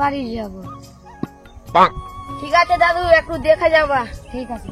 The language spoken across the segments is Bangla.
বাড়ি যাব। ঠিক আছে দাদু, একটু দেখে যাবা। ঠিক আছে।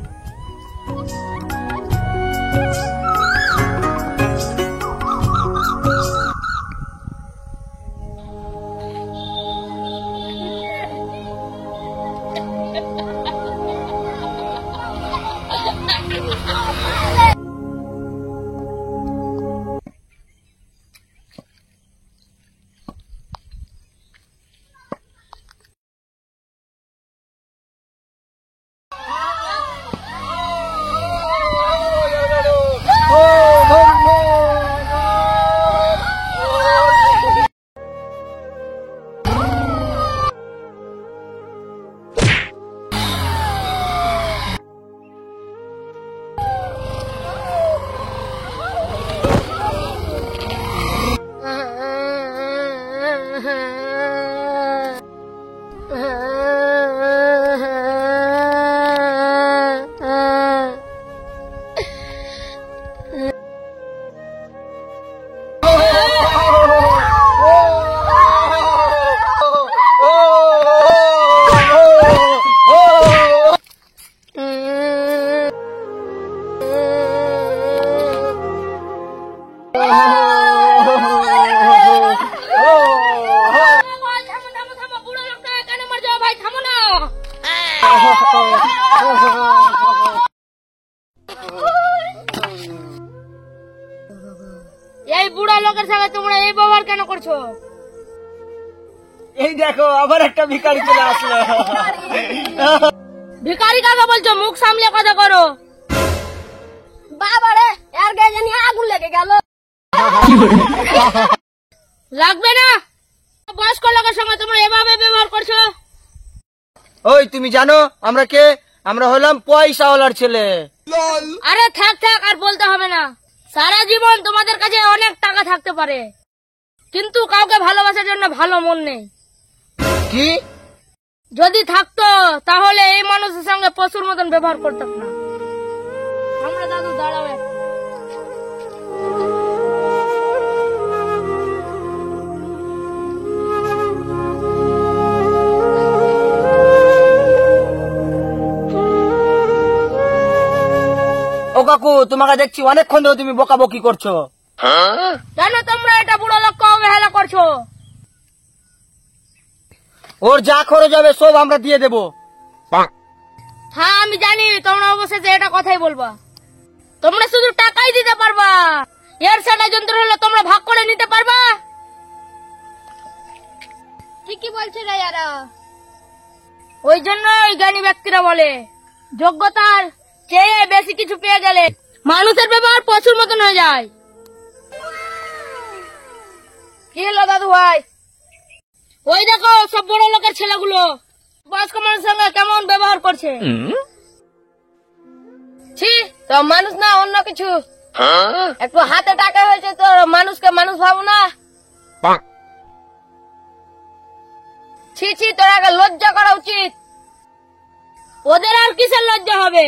এই বুড়া লোকের সঙ্গে তোমরা এই ব্যবহার কেন করছো? এই দেখো আবার একটা ভিখারি চলে আসলো। ভিখারি কাকে বলছো? মুখ সামলে কথা করো। বাবারে, এর গায়ে জানি আগুন লেগে গেল। লাগবে না, বয়স্ক লোকের সঙ্গে তোমরা এভাবে ব্যবহার করছো। ওই তুমি জানো আমরা কে? আমরা হলাম পয়সাওয়ালার ছেলে। আরে থাক থাক, আর বলতে হবে না। সারা জীবন তোমাদের কাছে অনেক টাকা থাকতে পারে, কিন্তু কাউকে ভালোবাসার জন্য ভালো মন নেই। কি? যদি থাকতো তাহলে এই মানুষের সঙ্গে পশুর মতন ব্যবহার করতাম না। আমরা দাদু দাঁড়াও একটু। ও কাকু, তোমাকে দেখছি অনেকক্ষণ ধরে তুমি বকাবকি করছো। জানো তোমরা এটা বুড়ো লোককে অবহেলা করছো। ওর যা খরচ হবে সব আমরা দিয়ে দেবো। হ্যাঁ আমি জানি, তোমরা অবশেষে এটা কথাই বলবা। তোমরা শুধু টাকাই দিতে পারবা, এর সেটা যন্ত্র হলে তোমরা ভাগ করে নিতে পারবা। ঠিকই বলছে রে ইয়ারা। ওই জন্য জ্ঞানী ব্যক্তিরা বলে, যোগ্যতার চেয়ে বেশি কিছু পেয়ে গেলে মানুষের ব্যবহার পশুর মতন হয়ে যায়। কি হলো দাদু ভাই? ওই দেখো সব বড় লোকের ছেলেগুলো বয়স্ক মানুষের সঙ্গে কেমন ব্যবহার করছে। ছি, তো মানুষ না অন্য কিছু। একটু হাতে টাকা হয়েছে তো মানুষকে মানুষ ভাবো না। ছি ছি, তোর আগে লজ্জা করা উচিত। ওদের আর কিসের লজ্জা হবে?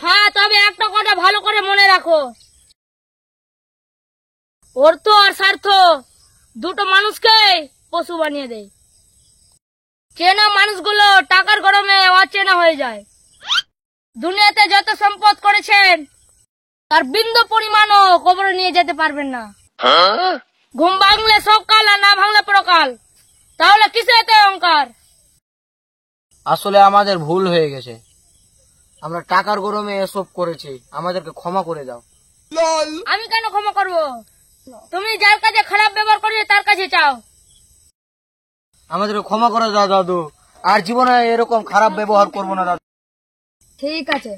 হ্যাঁ, তবে একটা কথা ভালো করে মনে রাখো, অর্থ আর স্বার্থ দুটো মানুষকে পশু বানিয়ে দেয়। চেনা মানুষগুলো টাকার গরমে অচেনা হয়ে যায়। দুনিয়াতে যত সম্পদ করেছেন তার বিন্দু পরিমাণও কবরে নিয়ে যেতে পারবেন না। ঘুম ভাঙলে সকাল আর না ভাঙলে পরকাল, তাহলে কিসে এত অহংকার? আসলে আমাদের ভুল হয়ে গেছে, আমরা টাকার গরমে এসব করেছি, আমাদেরকে ক্ষমা করে দাও। আমি কেন ক্ষমা করব? তুমি যার কাছে খারাপ ব্যবহার করবে তার কাছে চাও। আমাদেরকে ক্ষমা করে দাও দাদু, আর জীবনে এরকম খারাপ ব্যবহার করবো না দাদু। ঠিক আছে,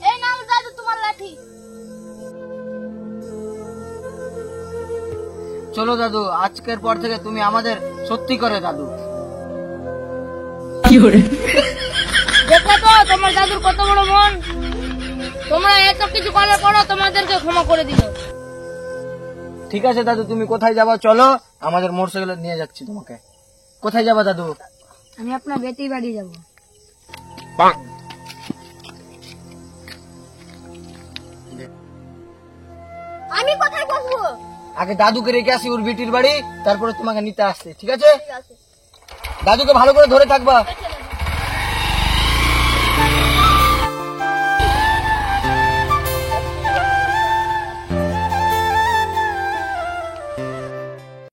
এই নাও দাদু তোমার লাঠি। চলো দাদু, আজকের পর থেকে তুমি আমাদের সত্যি করে দাদু। দেখো তো তোমার দাদুর কত বড় মন। তোমরা এত কিছু করার পরও তোমাদেরকে ক্ষমা করে দিল। ঠিক আছে দাদু, তুমি কোথায় যাবা চলো, আমাদের মোটরসাইকেলে নিয়ে যাচ্ছি তোমাকে। কোথায় যাবা দাদু? আমি আপনার বেটি বাড়ি যাব। আমি কোথায় বসবো? আগে দাদুকে রেখে আসি ওর বেটির বাড়ি, তারপরে তোমাকে নিতে আসছে, ঠিক আছে? দাদুকে ভালো করে ধরে থাকবা।